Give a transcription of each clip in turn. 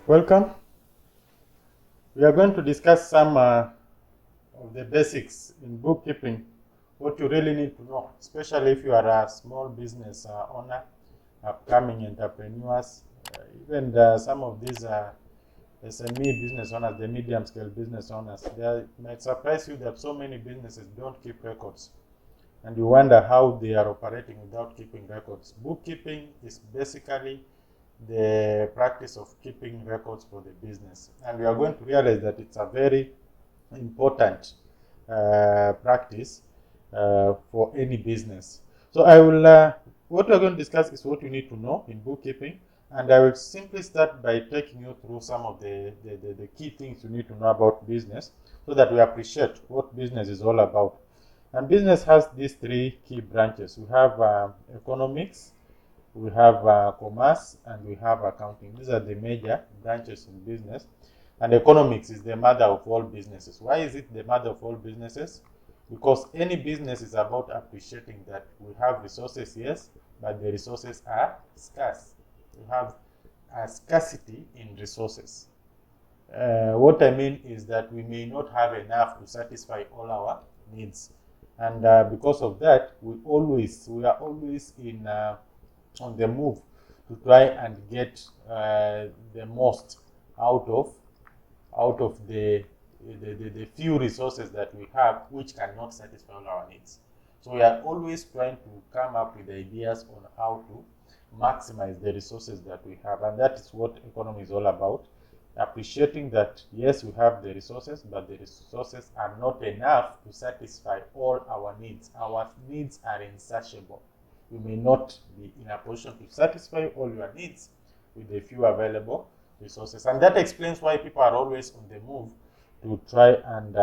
Welcome. We are going to discuss some of the basics in bookkeeping, what you really need to know, especially if you are a small business owner, upcoming entrepreneurs, even some of these SME business owners, the medium scale business owners. It might surprise you that so many businesses don't keep records, and you wonder how they are operating without keeping records. Bookkeeping is basically the practice of keeping records for the business, and we are going to realize that it's a very important practice for any business. So what we're going to discuss is what you need to know in bookkeeping, and I will simply start by taking you through some of the key things you need to know about business so that we appreciate what business is all about. And business has these three key branches. We have economics, we have commerce, and we have accounting. These are the major branches in business. And economics is the mother of all businesses. Why is it the mother of all businesses? Because any business is about appreciating that we have resources, yes, but the resources are scarce. We have a scarcity in resources. What I mean is that we may not have enough to satisfy all our needs, and because of that, we are always in on the move to try and get the most out of the few resources that we have, which cannot satisfy all our needs. So we are always trying to come up with ideas on how to maximize the resources that we have, and that is what economy is all about. Appreciating that yes, we have the resources, but the resources are not enough to satisfy all our needs. Our needs are insatiable. You may not be in a position to satisfy all your needs with the few available resources, and that explains why people are always on the move to try and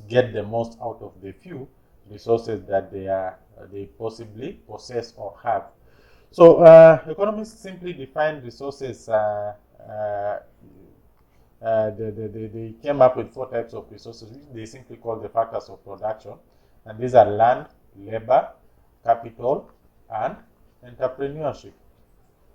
get the most out of the few resources that they possibly possess or have. So economists simply define resources. They came up with four types of resources, which they simply call the factors of production, and these are land, labor, capital, and entrepreneurship.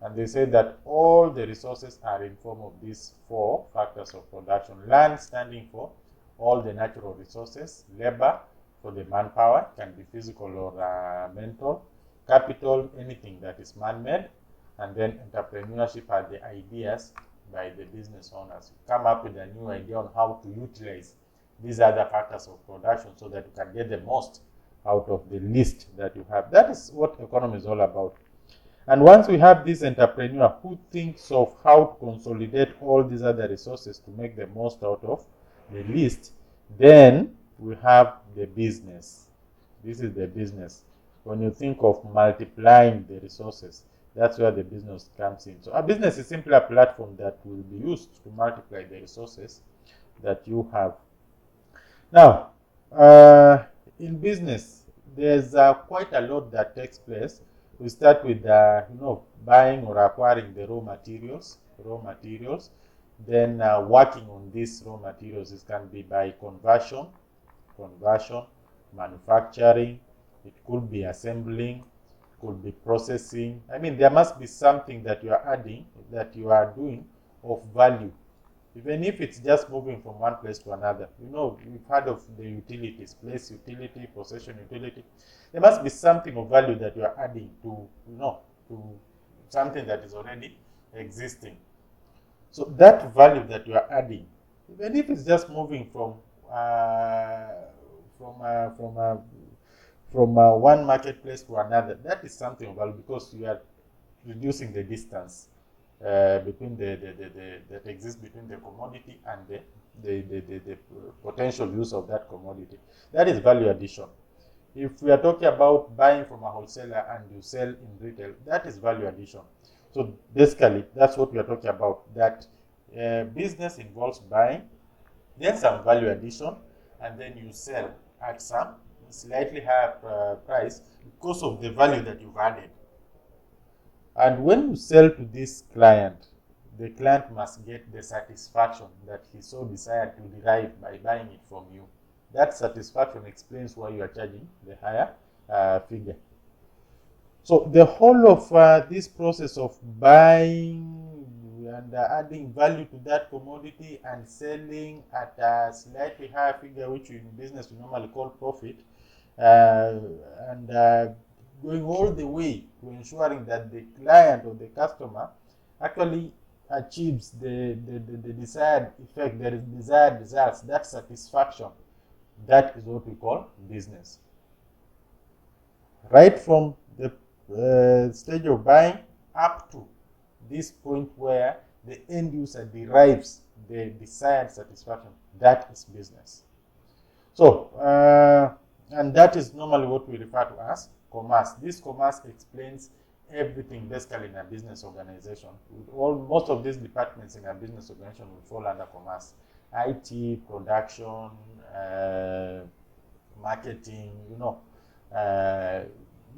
And they say that all the resources are in form of these four factors of production. Land standing for all the natural resources, labor for the manpower, can be physical or mental, capital, anything that is man-made, and then entrepreneurship are the ideas by the business owners. Come up with a new idea on how to utilize these other factors of production so that you can get the most out of the list that you have. That is what economy is all about. And once we have this entrepreneur who thinks of how to consolidate all these other resources to make the most out of the list, then we have the business. This is the business. When you think of multiplying the resources, that's where the business comes in. So a business is simply a platform that will be used to multiply the resources that you have. Now, in business, there's quite a lot that takes place. We start with buying or acquiring the raw materials, then working on these raw materials. It can be by conversion, manufacturing. It could be assembling, could be processing. I mean, there must be something that you are adding, that you are doing of value, even if it's just moving from one place to another. We've heard of the utilities, place utility, possession utility. There must be something of value that you are adding to something that is already existing. So that value that you are adding, even if it's just moving from one marketplace to another, that is something of value because you are reducing the distance between that exists between the commodity and the potential use of that commodity. That is value addition. If we are talking about buying from a wholesaler and you sell in retail, that is value addition. So basically, that's what we are talking about. That business involves buying, then some value addition, and then you sell at some slightly higher price because of the value that you've added. And when you sell to this client, the client must get the satisfaction that he so desired to derive by buying it from you. That satisfaction explains why you are charging the higher figure. So the whole of this process of buying, and adding value to that commodity and selling at a slightly higher figure, which in business we normally call profit, and going all the way to ensuring that the client or the customer actually achieves the desired effect, the desired results, that satisfaction. That is what we call business. Right from the stage of buying up to this point where the end user derives the desired satisfaction, that is business. So, and that is normally what we refer to as commerce. This commerce explains everything basically in a business organization. Most of these departments in a business organization will fall under commerce. IT, production, marketing,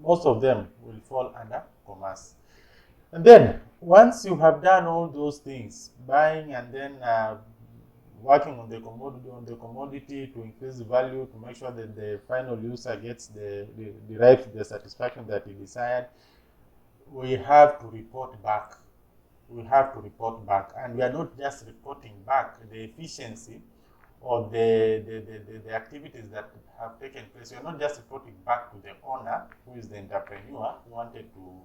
most of them will fall under commerce. And then once you have done all those things, buying and then working on the commodity to increase the value, to make sure that the final user gets derives the satisfaction that he desired, we have to report back. We have to report back, and we are not just reporting back the efficiency or the activities that have taken place. We are not just reporting back to the owner, who is the entrepreneur who wanted to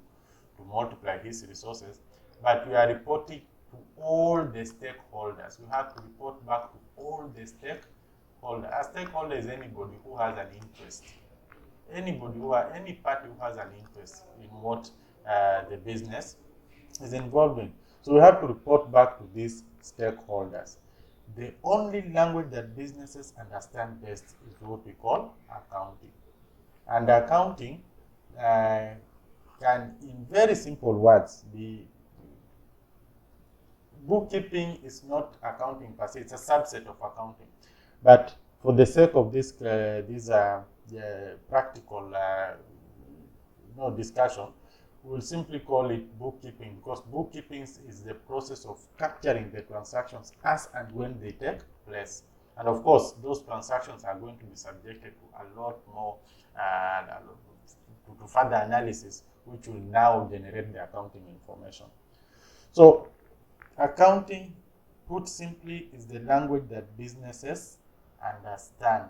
multiply his resources, but we are reporting to all the stakeholders. We have to report back to all the stakeholders. A stakeholder is anybody who has an interest. Any party who has an interest in what the business is involved in. So we have to report back to these stakeholders. The only language that businesses understand best is what we call accounting. And accounting can, in very simple words, be bookkeeping is not accounting per se, it's a subset of accounting. But for the sake of this practical discussion, we'll simply call it bookkeeping, because bookkeeping is the process of capturing the transactions as and when they take place. And of course, those transactions are going to be subjected to a lot more to further analysis, which will now generate the accounting information. So accounting, put simply, is the language that businesses understand.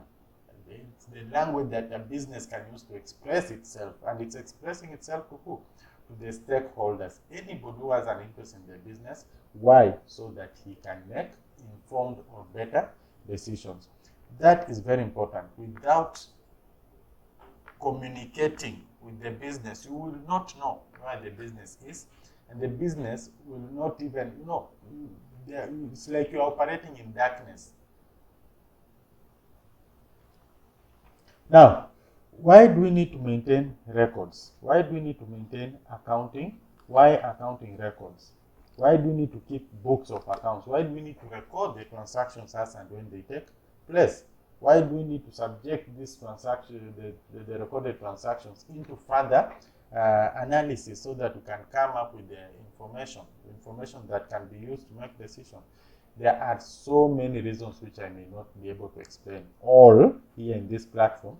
It's the language that a business can use to express itself, and it's expressing itself to who? To the stakeholders. Anybody who has an interest in the business. Why? So that he can make informed or better decisions. That is very important. Without communicating with the business, you will not know where the business is, and the business will not even know. It's like you're operating in darkness. Now, why do we need to maintain records? Why do we need to maintain accounting? Why accounting records? Why do we need to keep books of accounts? Why do we need to record the transactions as and when they take place? Why do we need to subject this transaction, the recorded transactions, into further analysis so that we can come up with the information that can be used to make decisions? There are so many reasons which I may not be able to explain all here in this platform,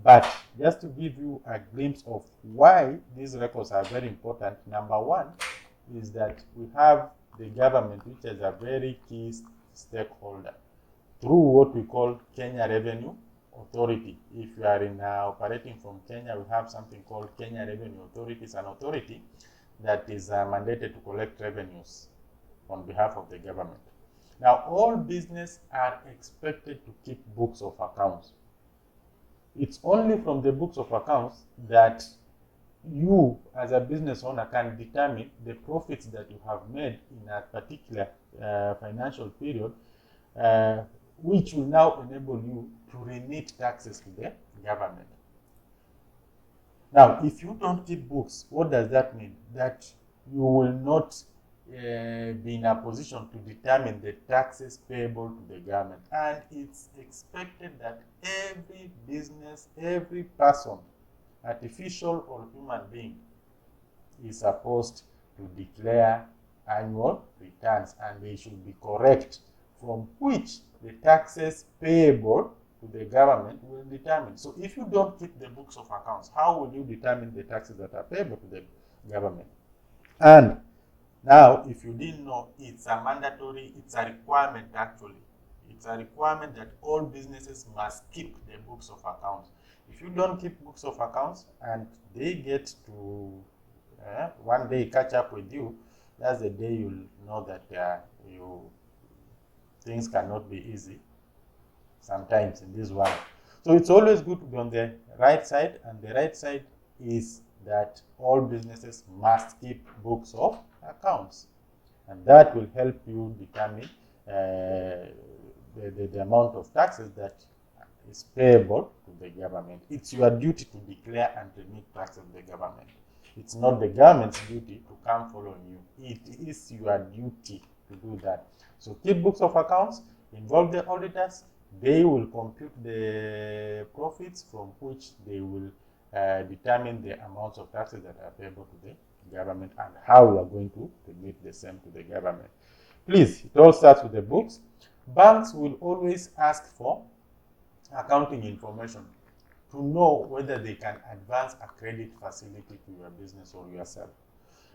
but just to give you a glimpse of why these records are very important. Number one is that we have the government, which is a very key stakeholder, through what we call Kenya Revenue Authority. If you are operating from Kenya, we have something called Kenya Revenue Authority. It's an authority that is mandated to collect revenues on behalf of the government. Now, all business are expected to keep books of accounts. It's only from the books of accounts that you, as a business owner, can determine the profits that you have made in a particular financial period, which will now enable you to remit taxes to the government. Now, if you don't keep books, what does that mean? That you will not be in a position to determine the taxes payable to the government. And it's expected that every business, every person, artificial or human being, is supposed to declare annual returns, and they should be correct, from which the taxes payable to the government will determine. So if you don't keep the books of accounts, how will you determine the taxes that are payable to the government? And Now, if you didn't know, it's a mandatory, it's a requirement actually. It's a requirement that all businesses must keep the books of accounts. If you don't keep books of accounts and they get to one day catch up with you, that's the day you'll know that things cannot be easy sometimes in this world. So it's always good to be on the right side, and the right side is that all businesses must keep books of accounts, and that will help you determine the amount of taxes that is payable to the government. It's your duty to declare and remit taxes to the government. It's not the government's duty to come follow you. It is your duty to do that. So keep books of accounts, involve the auditors. They will compute the profits from which they will determine the amounts of taxes that are payable to the government and how we are going to remit the same to the government. Please, it all starts with the books. Banks will always ask for accounting information to know whether they can advance a credit facility to your business or yourself.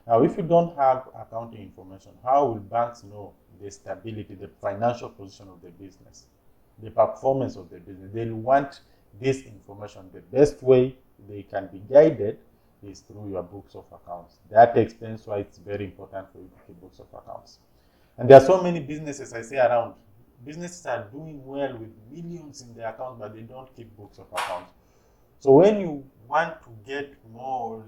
Now, if you don't have accounting information, how will banks know the stability, the financial position of the business, the performance of the business? They'll want this information. The best way they can be guided is through your books of accounts. That explains why it's very important for you to keep books of accounts. And there are so many businesses I see around. Businesses are doing well with millions in their accounts, but they don't keep books of accounts. So when you want to get more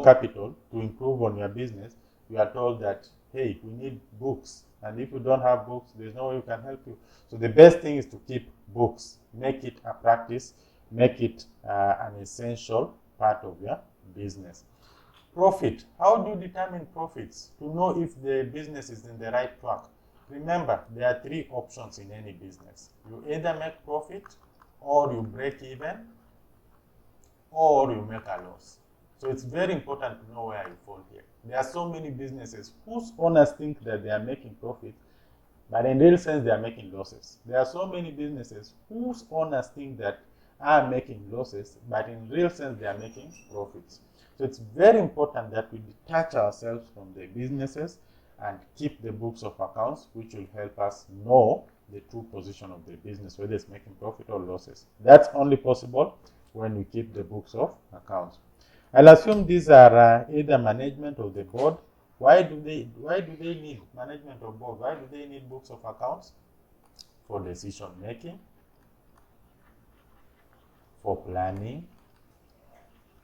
capital to improve on your business, you are told that, hey, we need books. And if you don't have books, there's no way we can help you. So the best thing is to keep books. Make it a practice. Make it an essential part of your business. Profit. How do you determine profits? To know if the business is in the right track. Remember, there are three options in any business. You either make profit, or you break even, or you make a loss. So it's very important to know where you fall here. There are so many businesses whose owners think that they are making profit, but in real sense they are making losses. There are so many businesses whose owners think that are making losses, but in real sense they are making profits. So it's very important that we detach ourselves from the businesses and keep the books of accounts, which will help us know the true position of the business, whether it's making profit or losses. That's only possible when we keep the books of accounts. I'll assume these are either management or the board. Why do they need management or board? Why do they need books of accounts? For decision making, for planning,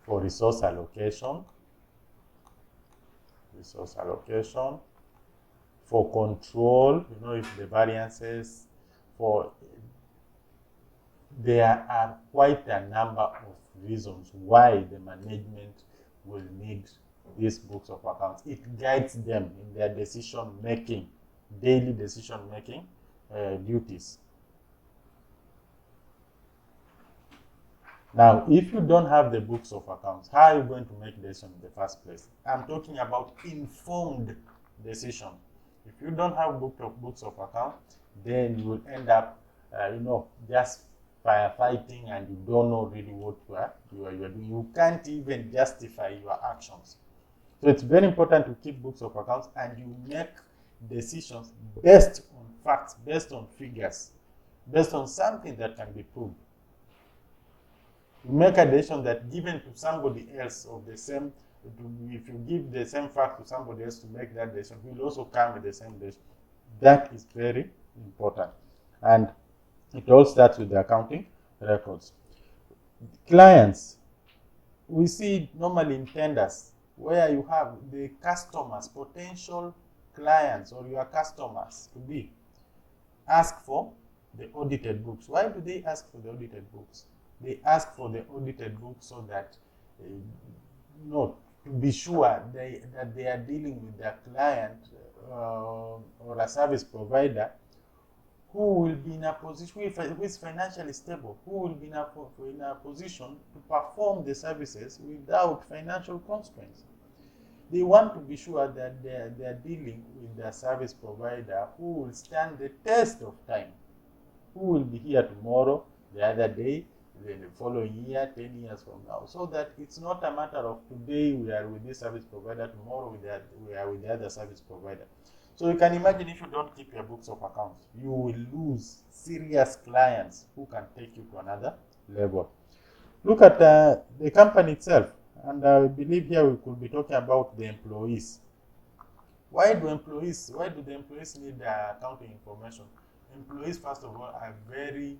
for resource allocation, for control, if the variances, there are quite a number of reasons why the management will need these books of accounts. It guides them in their decision making, daily decision making duties. Now, if you don't have the books of accounts, how are you going to make decisions in the first place? I'm talking about informed decision. If you don't have books of accounts, then you will end up, just firefighting, and you don't know really what you are doing. You can't even justify your actions. So it's very important to keep books of accounts, and you make decisions based on facts, based on figures, based on something that can be proved. You make a decision that given to somebody else of the same, if you give the same fact to somebody else to make that decision, he will also come with the same decision. That is very important. And it all starts with the accounting records. Clients, we see normally in tenders where you have the customers, potential clients or your customers to be, ask for the audited books. Why do they ask for the audited books? They ask for the audited books so that, to be sure that they are dealing with their client or a service provider who will be in a position, who is financially stable, who will be in a position to perform the services without financial constraints. They want to be sure that they are dealing with their service provider who will stand the test of time, who will be here tomorrow, the other day, the following year, 10 years from now, so that it's not a matter of today we are with this service provider, tomorrow we are with the other service provider. So you can imagine if you don't keep your books of accounts, you will lose serious clients who can take you to another level. Look at the company itself, and I believe here we could be talking about the employees. Why do the employees need accounting information? Employees, first of all, are very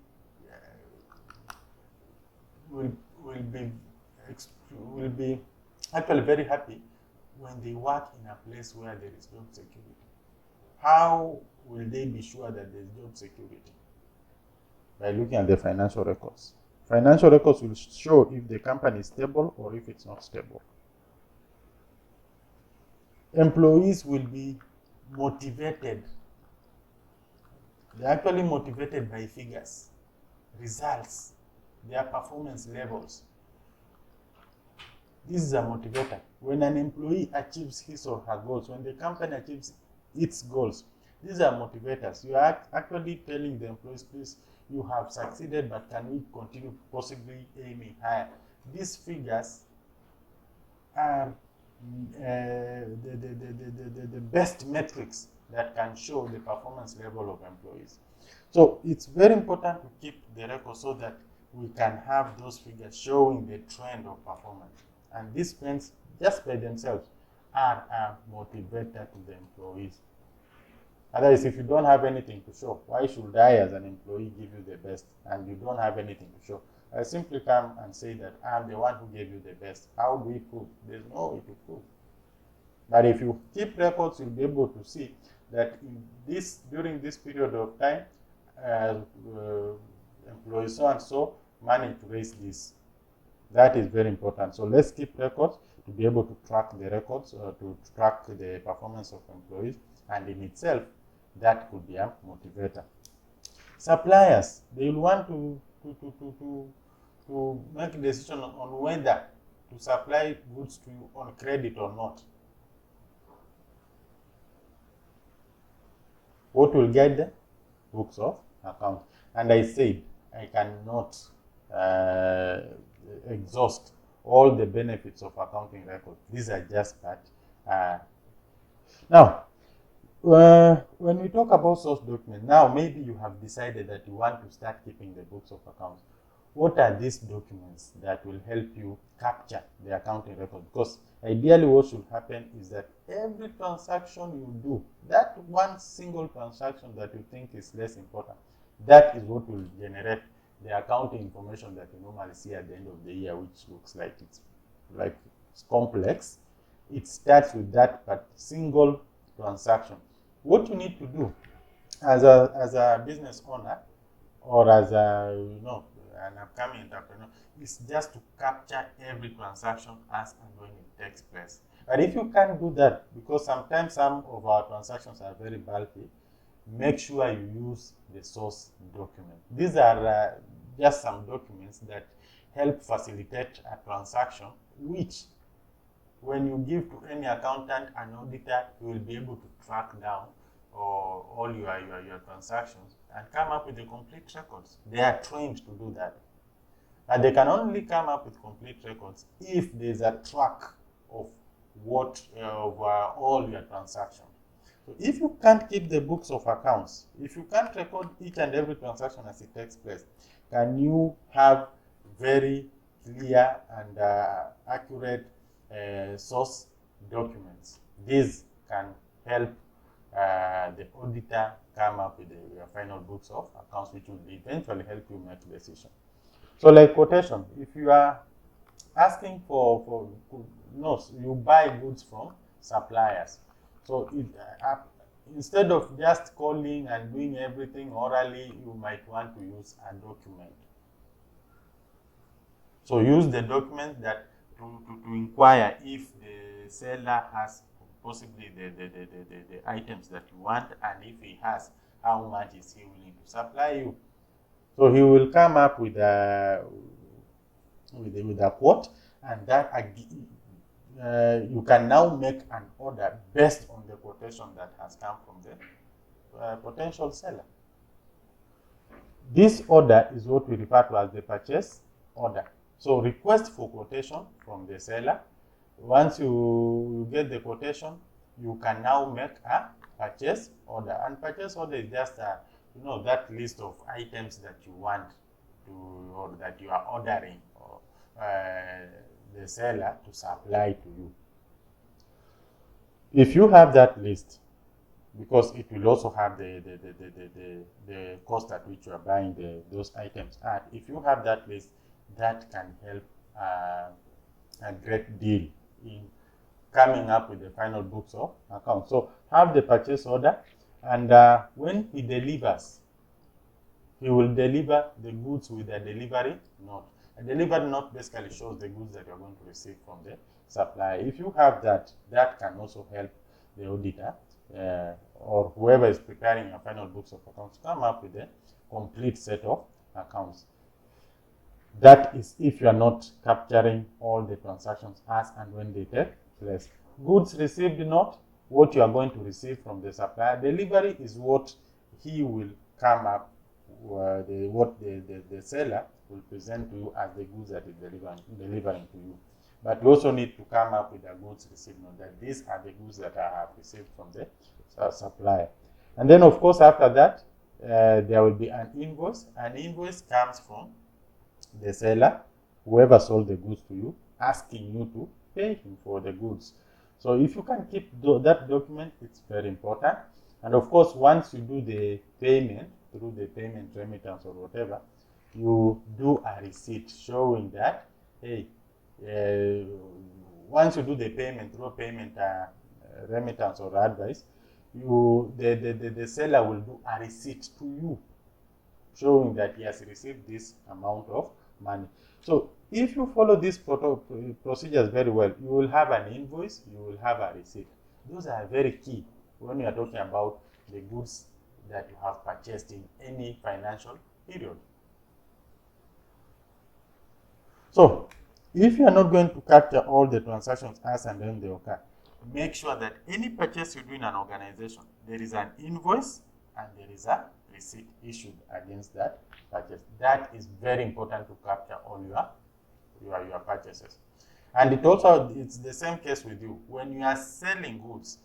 will be actually very happy when they work in a place where there is job security. How will they be sure that there is job security? By looking at the financial records. Financial records will show if the company is stable or if it's not stable. Employees will be motivated. They're actually motivated by figures, results, their performance levels. This is a motivator. When an employee achieves his or her goals, when the company achieves its goals, these are motivators. You are actually telling the employees, please, you have succeeded, but can we continue possibly aiming higher? These figures are the best metrics that can show the performance level of employees. So it's very important to keep the record so that we can have those figures showing the trend of performance. And these trends, just by themselves, are a motivator to the employees. Otherwise, if you don't have anything to show, why should I as an employee give you the best and you don't have anything to show? I simply come and say that I'm the one who gave you the best. How do we prove? There's no way to prove. But if you keep records, you'll be able to see that during this period of time, employee so and so managed to raise this. That is very important. So let's keep records to be able to track the records, to track the performance of employees, and in itself, that could be a motivator. Suppliers, they will want to make a decision on whether to supply goods to you on credit or not. What will guide them? Books of account. And I said, I cannot exhaust all the benefits of accounting records. These are just that. Now, when we talk about source documents, now maybe you have decided that you want to start keeping the books of accounts. What are these documents that will help you capture the accounting record? Because ideally what should happen is that every transaction you do, that one single transaction that you think is less important, that is what will generate the accounting information that you normally see at the end of the year, which looks like it's complex. It starts with that but single transaction. What you need to do as a business owner or as an upcoming entrepreneur is just to capture every transaction as and when it takes place. But if you can't do that, because sometimes some of our transactions are very bulky, make sure you use the source document. These are just some documents that help facilitate a transaction, which when you give to any accountant and auditor, you will be able to track down all your transactions and come up with the complete records. They are trained to do that. And they can only come up with complete records if there's a track of all your transactions. So if you can't keep the books of accounts, if you can't record each and every transaction as it takes place, can you have very clear and accurate source documents? These can help the auditor come up with your final books of accounts, which will eventually help you make decisions. So like quotation, if you are asking for you buy goods from suppliers. So instead of just calling and doing everything orally, you might want to use a document. So use the document that to inquire if the seller has possibly the items that you want, and if he has, how much is he willing to supply you. So he will come up with a quote, and that you can now make an order based on the quotation that has come from the potential seller. This order is what we refer to as the purchase order. So request for quotation from the seller. Once you get the quotation, you can now make a purchase order. And purchase order is just that list of items that you want to, or that you are ordering, or the seller to supply to you. If you have that list, because it will also have the cost at which you are buying those items at. If you have that list, that can help a great deal in coming up with the final books of account. So have the purchase order, and when he delivers, he will deliver the goods with a delivery note. A delivery note basically shows the goods that you are going to receive from the supplier. If you have that, that can also help the auditor or whoever is preparing your final books of accounts come up with a complete set of accounts. That is if you are not capturing all the transactions as and when they take place. Goods received note, what you are going to receive from the supplier. Delivery is what he will come up, what the seller will present to you as the goods that is delivering to you. But you also need to come up with a goods received note, that these are the goods that I have received from the supplier. And then, of course, after that, there will be an invoice. An invoice comes from the seller, whoever sold the goods to you, asking you to pay him for the goods. So if you can keep that document, it's very important. And of course, once you do the payment through the payment remittance or whatever, you do a receipt showing that, hey, once you do the payment through a payment remittance or advice, the seller will do a receipt to you showing that he has received this amount of money. So if you follow these procedures very well, you will have an invoice, you will have a receipt. Those are very key when you are talking about the goods that you have purchased in any financial period. So if you are not going to capture all the transactions as and when they occur, make sure that any purchase you do in an organization, there is an invoice and there is a receipt issued against that purchase. That is very important to capture all your purchases. And it's the same case with you. When you are selling goods,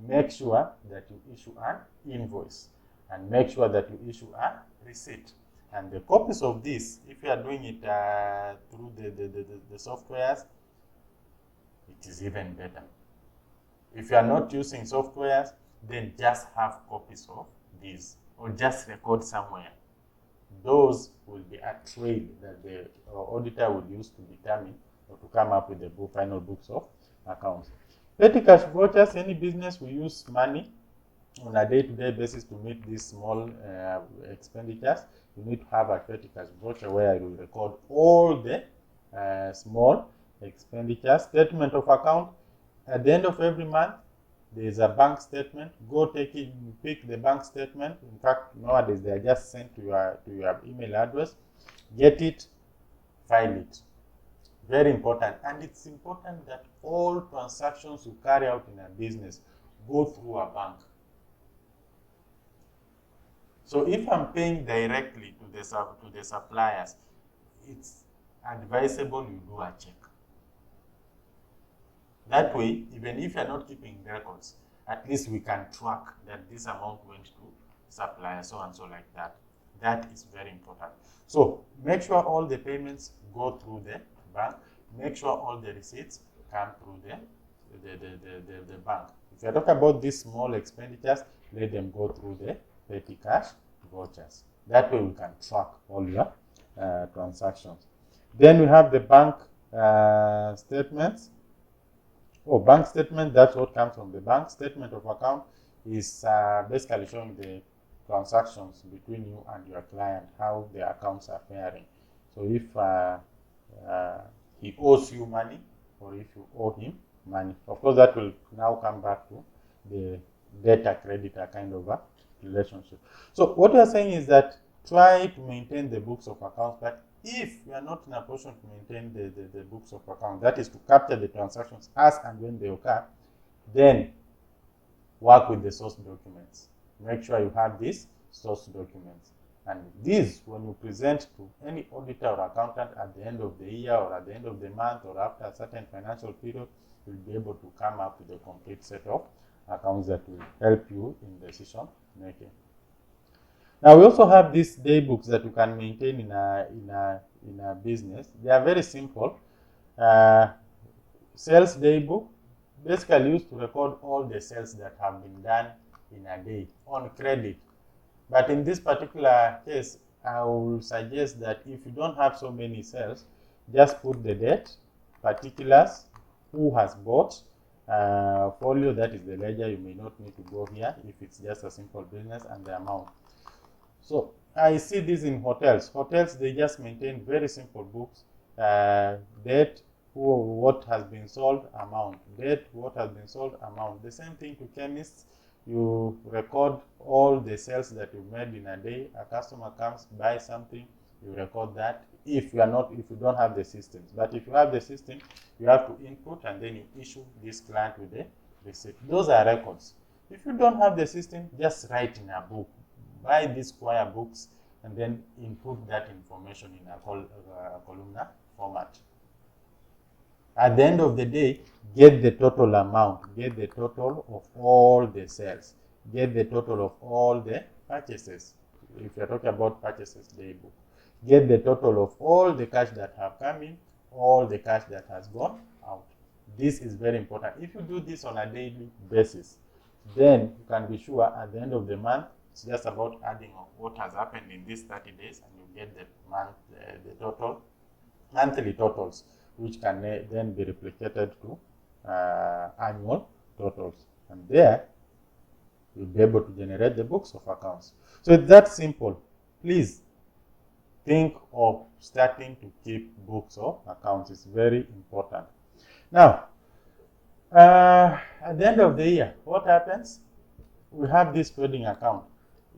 make sure that you issue an invoice and make sure that you issue a receipt. And the copies of this, if you are doing it through the softwares, it is even better. If you are not using softwares, then just have copies of these or just record somewhere. Those will be a trail that the auditor will use to determine or to come up with the final books of accounts. Petty cash vouchers, any business will use money on a day-to-day basis to meet these small expenditures. You need to have a petty cash voucher where you record all the small expenditures. Statement of account. At the end of every month, there is a bank statement. Go pick the bank statement. In fact, nowadays they are just sent to your email address. Get it, file it. Very important. And it's important that all transactions you carry out in a business go through a bank. So if I'm paying directly to the suppliers, it's advisable you do a check. That way, even if you're not keeping records, at least we can track that this amount went to supplier, so and so like that. That is very important. So make sure all the payments go through the bank. Make sure all the receipts come through the bank. If you're talking about these small expenditures, let them go through the petty cash vouchers. That way we can track all your transactions. Then we have the bank statements. Bank statement, that's what comes from the bank. Statement of account is basically showing the transactions between you and your client, how the accounts are faring. So if he owes you money or if you owe him money. Of course, that will now come back to the debtor-creditor kind of a relationship. So what we are saying is that try to maintain the books of accounts, but if you are not in a position to maintain the books of account, that is to capture the transactions as and when they occur, then work with the source documents. Make sure you have these source documents. And this, when you present to any auditor or accountant at the end of the year or at the end of the month or after a certain financial period, you'll be able to come up with a complete set of accounts that will help you in decision making. Now, we also have these day books that you can maintain in a business. They are very simple. Sales day book, basically used to record all the sales that have been done in a day on credit. But in this particular case, I will suggest that if you don't have so many sales, just put the date, particulars, who has bought, folio, that is the ledger. You may not need to go here if it's just a simple business, and the amount. So I see this in hotels. Hotels, they just maintain very simple books, date, what has been sold, amount, date, what has been sold, amount. The same thing to chemists. You record all the sales that you made in a day. A customer comes, buys something, you record that. If you don't have the systems, but if you have the system, you have to input and then you issue this client with the receipt. Those are records. If you don't have the system, just write in a book. Buy these square books and then input that information in a columnar format. At the end of the day, get the total amount, get the total of all the sales, get the total of all the purchases. If you're talking about purchases day book, get the total of all the cash that have come in, all the cash that has gone out. This is very important. If you do this on a daily basis, then you can be sure at the end of the month, it's just about adding up what has happened in these 30 days, and you get the total, monthly totals, which can then be replicated to annual totals. And there, you'll be able to generate the books of accounts. So it's that simple. Please think of starting to keep books of accounts. It's very important. Now, at the end of the year, what happens? We have this trading account.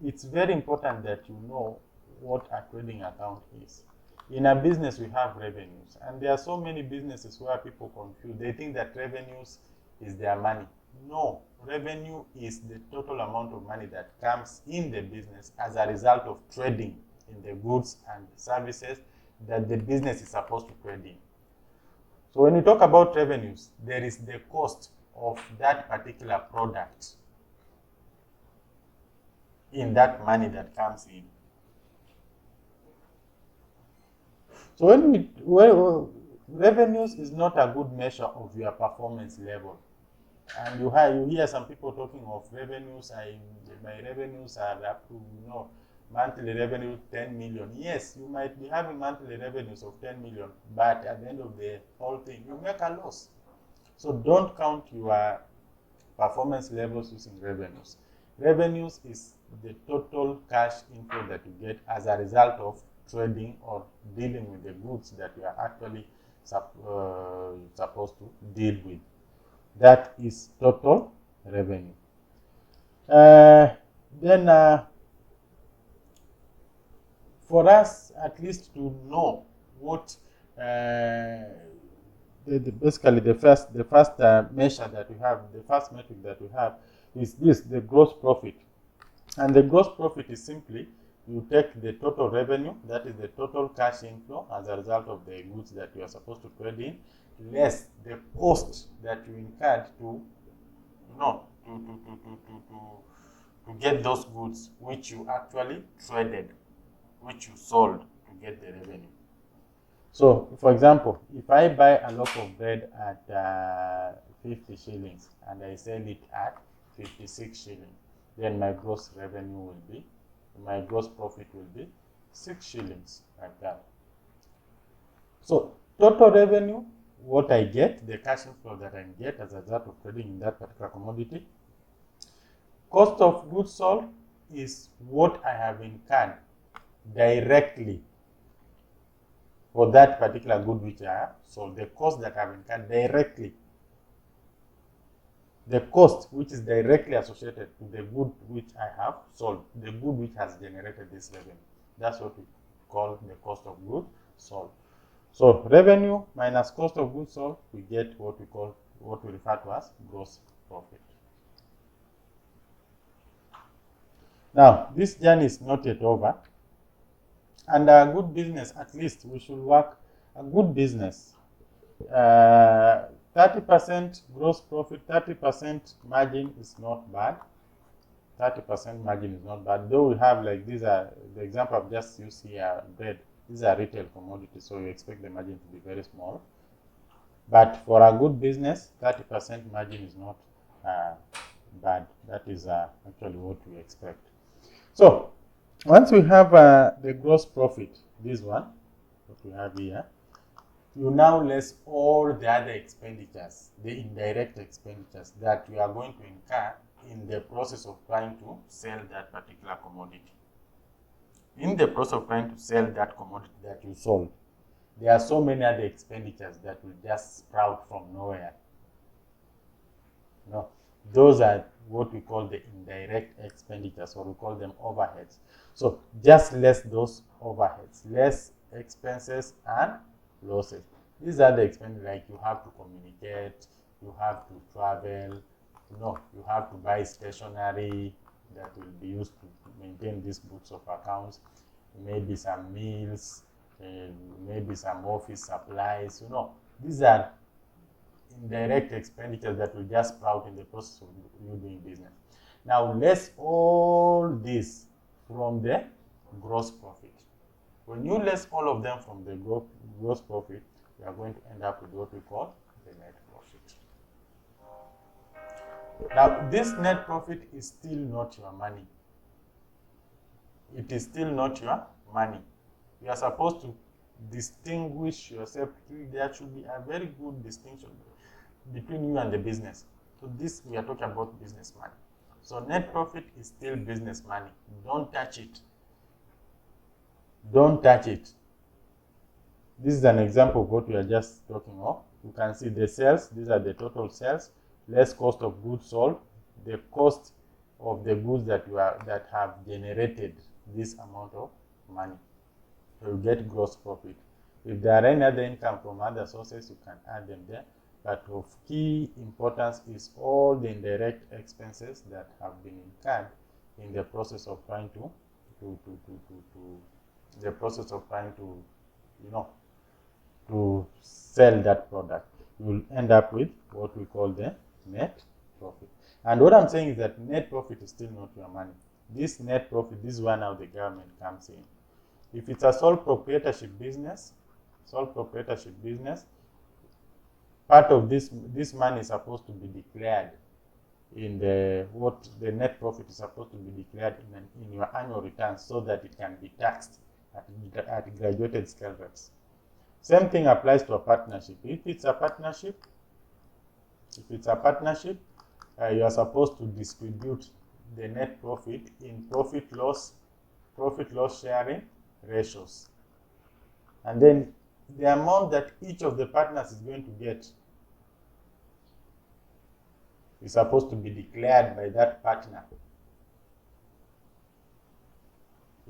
It's very important that you know what a trading account is. In a business, we have revenues, and there are so many businesses where people confuse. They think that revenues is their money. No, revenue is the total amount of money that comes in the business as a result of trading in the goods and services that the business is supposed to trade in. So when you talk about revenues, there is the cost of that particular product in that money that comes in. So revenues is not a good measure of your performance level. And you hear some people talking of revenues. My revenues are up to, monthly revenue 10 million. Yes, you might be having monthly revenues of 10 million, but at the end of the whole thing, you make a loss. So don't count your performance levels using revenues. Revenues is the total cash inflow that you get as a result of trading or dealing with the goods that you are actually supposed to deal with. That is total revenue. Then for us at least to know what basically the first measure that we have, the first metric that we have is this, the gross profit. And the gross profit is simply, you take the total revenue, that is the total cash inflow as a result of the goods that you are supposed to trade in, less the cost that you incurred to get those goods which you actually traded, which you sold to get the revenue. So, for example, if I buy a loaf of bread at 50 shillings and I sell it at 56 shillings, then my gross profit will be 6 shillings, like that. So, total revenue, what I get, the cash inflow that I get as a result of trading in that particular commodity. Cost of goods sold is what I have incurred directly for that particular good which I have sold. The cost that I have incurred directly. The cost which is directly associated to the good which I have sold, the good which has generated this revenue. That's what we call the cost of goods sold. So revenue minus cost of goods sold, we get what we refer to as gross profit. Now, this journey is not yet over. And a good business, at least we should work a good business. 30% gross profit, 30% margin is not bad. 30% margin is not bad. Though we have, like, these are the example I've just used here, bread. These are retail commodities, so you expect the margin to be very small. But for a good business, 30% margin is not bad. That is actually what we expect. So once we have the gross profit, this one, what we have here, you now less all the other expenditures, the indirect expenditures that you are going to incur in the process of trying to sell that particular commodity. In the process of trying to sell that commodity that you sold, there are so many other expenditures that will just sprout from nowhere. No, those are what we call the indirect expenditures, or we call them overheads. So just less those overheads, less expenses and losses. These are the expenses, like you have to communicate, you have to travel, you have to buy stationery that will be used to maintain these books of accounts, maybe some meals, maybe some office supplies. These are indirect expenditures that will just sprout in the process of you doing business. Now, less all this from the gross profit. When you less all of them from the gross profit, you are going to end up with what we call the net profit. Now, this net profit is still not your money. It is still not your money. You are supposed to distinguish yourself. There should be a very good distinction between you and the business. So this, we are talking about business money. So net profit is still business money. Don't touch it. Don't touch it. This is an example of what we are just talking of. You can see the sales. These are the total sales, less cost of goods sold, the cost of the goods that have generated this amount of money. So you get gross profit. If there are any other income from other sources, you can add them there. But of key importance is all the indirect expenses that have been incurred in the process of trying to sell that product. You will end up with what we call the net profit. And what I'm saying is that net profit is still not your money. This net profit, this is where now the government comes in. If it's a sole proprietorship business, part of this money is supposed to be declared in the net profit is supposed to be declared in your annual returns, so that it can be taxed at graduated scale rates. Same thing applies to a partnership. If it's a partnership, you are supposed to distribute the net profit in profit loss sharing ratios, and then the amount that each of the partners is going to get is supposed to be declared by that partner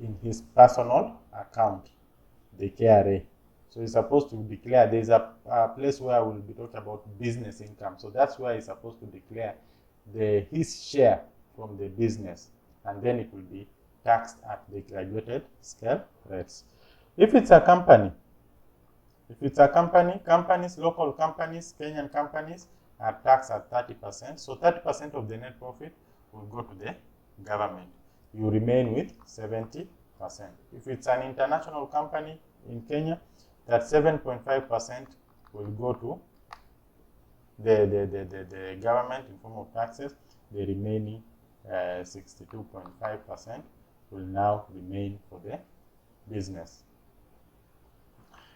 in his personal account, the KRA. So he's supposed to declare. There's a place where we'll be talking about business income. So that's where he's supposed to declare his share from the business, and then it will be taxed at the graduated scale rates. If it's a company, companies, local companies, Kenyan companies are taxed at 30%. So 30% of the net profit will go to the government. You remain with 70%. If it's an international company in Kenya, that 7.5% will go to the government in form of taxes. The remaining 62.5% will now remain for the business.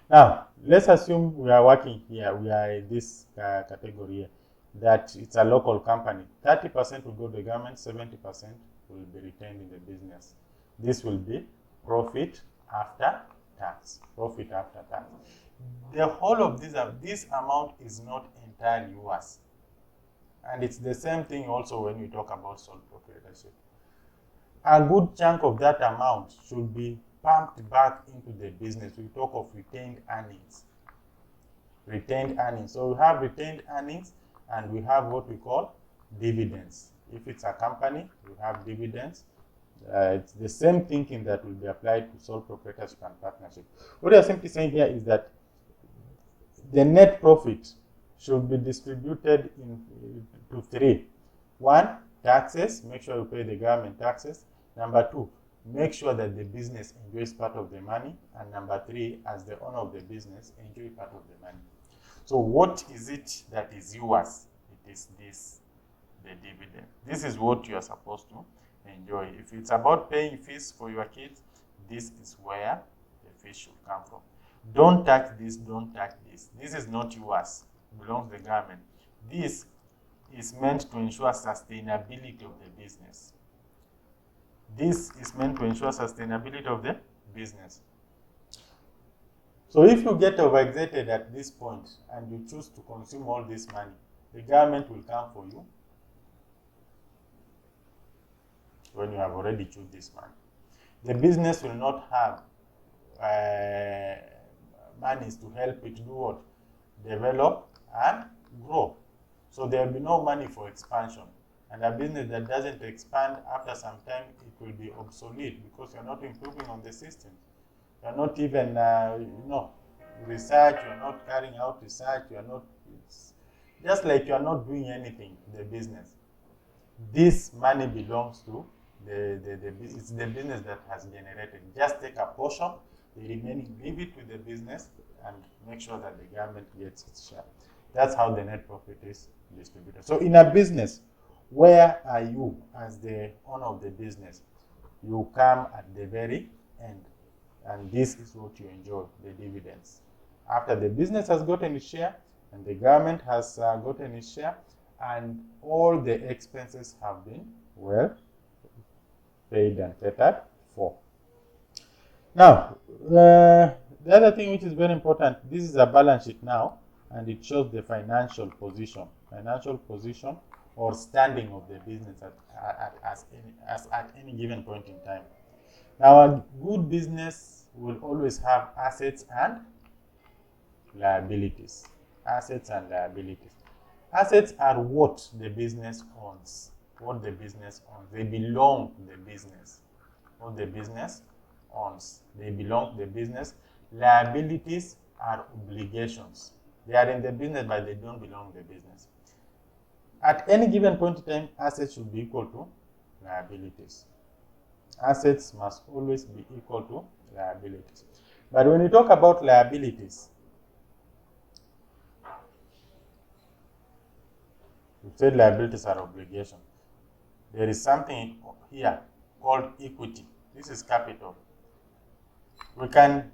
Now, let's assume we are working here, we are in this category here, that it's a local company. 30% will go to the government, 70% will be retained in the business. This will be profit after tax. Profit after tax. The whole of this amount is not entirely yours. And it's the same thing also when we talk about sole proprietorship. A good chunk of that amount should be pumped back into the business. We talk of retained earnings. Retained earnings. So we have retained earnings, and we have what we call dividends. If it's a company, we have dividends. It's the same thinking that will be applied to sole proprietorship and partnership. What you are simply saying here is that the net profit should be distributed to three. One, taxes. Make sure you pay the government taxes. Number two, make sure that the business enjoys part of the money. And number three, as the owner of the business, enjoy part of the money. So what is it that is yours? It is this, the dividend. This is what you are supposed to enjoy. If it's about paying fees for your kids, this is where the fees should come from. Don't tax this, don't tax this. This is not yours. It belongs to the government. This is meant to ensure sustainability of the business. This is meant to ensure sustainability of the business. So if you get overexcited at this point and you choose to consume all this money, the government will come for you when you have already chosen this money. The business will not have monies to help it do what? Develop and grow. So there will be no money for expansion. And a business that doesn't expand, after some time, it will be obsolete because you're not improving on the system. You're not even, research, you're not carrying out research, it's just like you're not doing anything in the business. This money belongs to it's the business that has generated. Just take a portion, the remaining, leave it with the business and make sure that the government gets its share. That's how the net profit is distributed. So in a business, where are you as the owner of the business? You come at the very end. And this is what you enjoy, the dividends. After the business has gotten its share and the government has gotten its share and all the expenses have been well paid and catered for. Now, the other thing which is very important, this is a balance sheet now and it shows the financial position or standing of the business at any given point in time. Now, a good business will always have assets and liabilities. Assets and liabilities. Assets are what the business owns. What the business owns. They belong to the business. What the business owns. They belong to the business. Liabilities are obligations. They are in the business, but they don't belong to the business. At any given point in time, assets should be equal to liabilities. Assets must always be equal to liabilities. But when you talk about liabilities, you said liabilities are obligations. There is something here called equity. This is capital. We can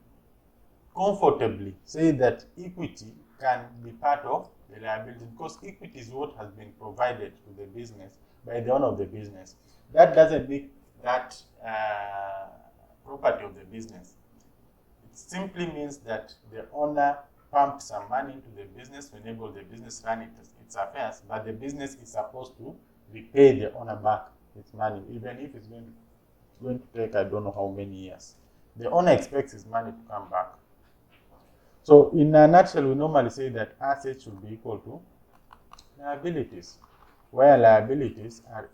comfortably say that equity can be part of the liability because equity is what has been provided to the business by the owner of the business. That doesn't make that property of the business. It simply means that the owner pumped some money into the business to enable the business run its affairs, but the business is supposed to repay the owner back its money, even if it's going to take I don't know how many years. The owner expects his money to come back. So in a nutshell, we normally say that assets should be equal to liabilities, where liabilities are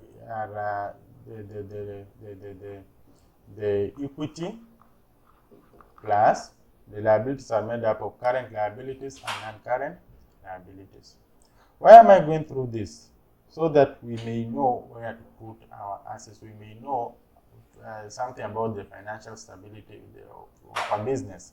the equity plus the liabilities are made up of current liabilities and non-current liabilities. Why am I going through this? So that we may know where to put our assets. We may know something about the financial stability of a business.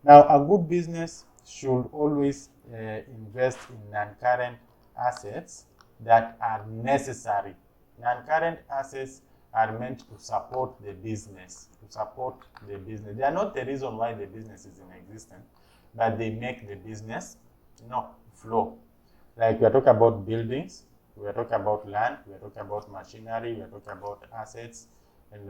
Now, a good business should always invest in non-current assets that are necessary. Non-current assets are meant to support the business. They are not the reason why the business is in existence, but they make the business flow. Like we are talking about buildings, we are talking about land, we are talking about machinery, we are talking about assets and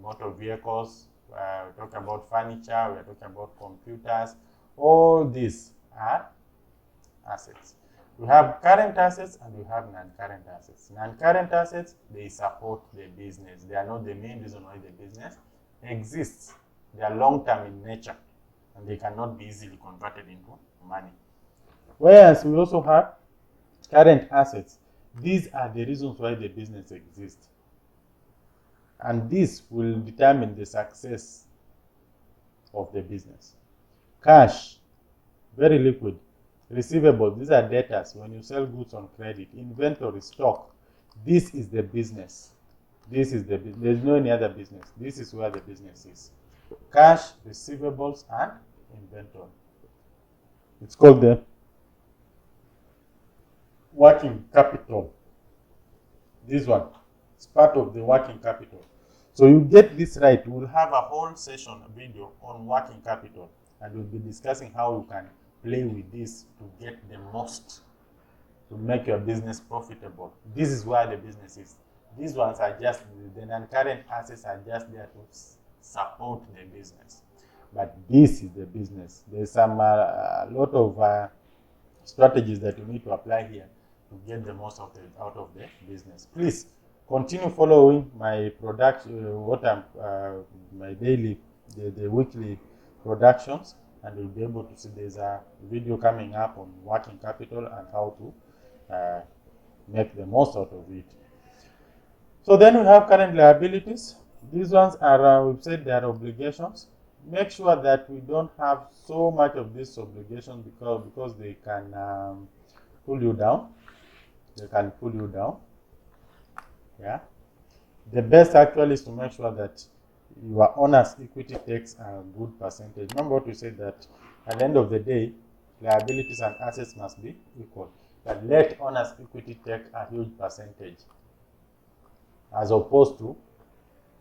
motor vehicles, we are talking about furniture, we are talking about computers. All these are assets. We have current assets and we have non-current assets. Non-current assets, they support the business. They are not the main reason why the business exists. They are long-term in nature and they cannot be easily converted into money. Whereas we also have current assets. These are the reasons why the business exists. And this will determine the success of the business. Cash, very liquid. Receivables, these are debtors when you sell goods on credit. Inventory, stock. This is the business. This is the business. There's no any other business. This is where the business is. Cash, receivables, and inventory. It's called the working capital. This one is part of the working capital. So you get this right, we'll have a whole session video on working capital, and we'll be discussing how you can play with this to get the most, to make your business profitable. This is where the business is. These ones are just, the non-current assets are just there to support the business. But this is the business. There's some a lot of strategies that you need to apply here to get the most out of the business. Please continue following my production, my daily, the weekly productions, and you'll be able to see there's a video coming up on working capital and how to make the most out of it. So then we have current liabilities. These ones are, we've said they are obligations. Make sure that we don't have so much of these obligations because they can pull you down. They can pull you down. Yeah. The best actually is to make sure that your owner's equity takes a good percentage. Remember what we said, that at the end of the day, liabilities and assets must be equal. But let owner's equity take a huge percentage, as opposed to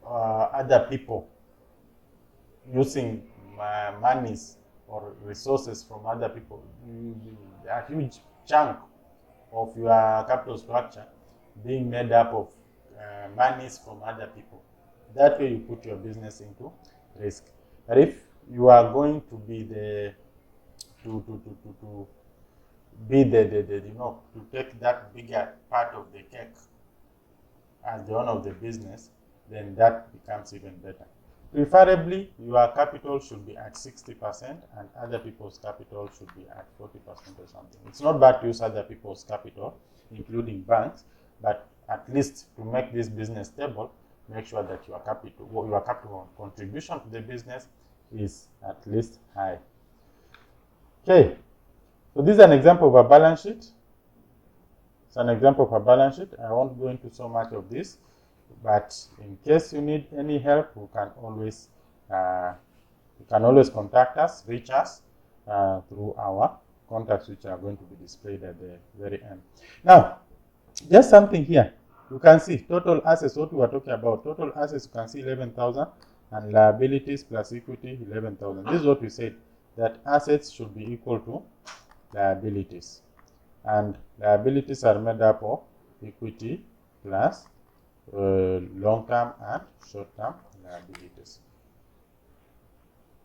other people using monies or resources from other people. A huge chunk of your capital structure being made up of monies from other people. That way you put your business into risk. But if you are going to be to take that bigger part of the cake as the owner of the business, then that becomes even better. Preferably, your capital should be at 60% and other people's capital should be at 40% or something. It's not bad to use other people's capital, including banks, but at least to make this business stable, make sure that your capital contribution to the business is at least high. Okay, so this is an example of a balance sheet. It's an example of a balance sheet. I won't go into so much of this, but in case you need any help, you can always contact us, reach us through our contacts, which are going to be displayed at the very end. Now, just something here. You can see total assets, what we were talking about. Total assets, you can see 11,000, and liabilities plus equity, 11,000. This is what we said, that assets should be equal to liabilities. And liabilities are made up of equity plus long-term and short-term liabilities.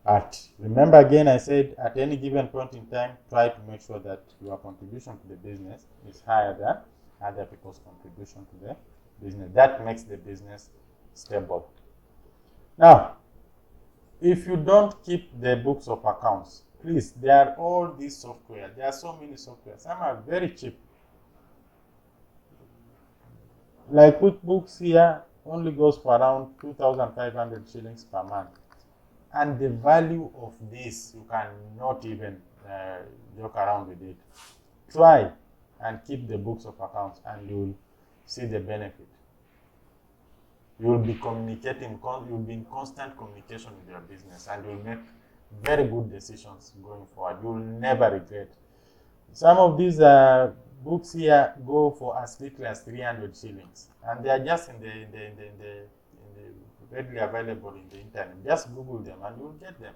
But remember again, I said at any given point in time, try to make sure that your contribution to the business is higher than other people's contribution to the business. That makes the business stable. Now, if you don't keep the books of accounts, please, there are all these software. There are so many software. Some are very cheap. Like QuickBooks here only goes for around 2,500 shillings per month. And the value of this, you cannot even joke around with it. Try and keep the books of accounts and you will see the benefit. You will be communicating, you will be in constant communication with your business, and you will make very good decisions going forward. You will never regret. Some of these books here go for as little as 300 shillings, and they are just in the readily available in the internet. Just Google them and you will get them.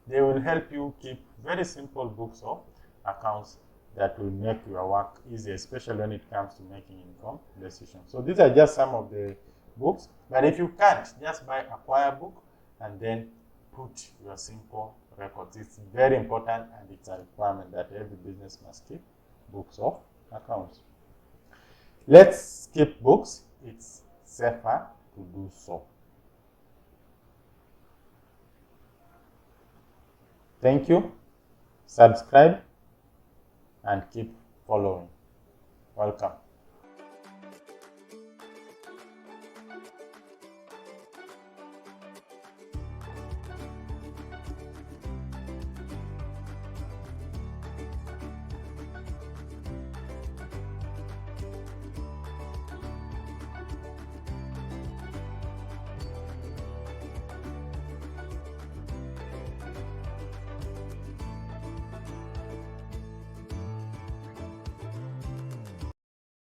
They will help you keep very simple books of accounts that will make your work easy, especially when it comes to making income decisions. So these are just some of the books, but if you can't, just acquire a book and then put your simple records. It's very important, and it's a requirement that every business must keep books of accounts. Let's keep books. It's safer to do so. Thank you. Subscribe and keep following. Welcome.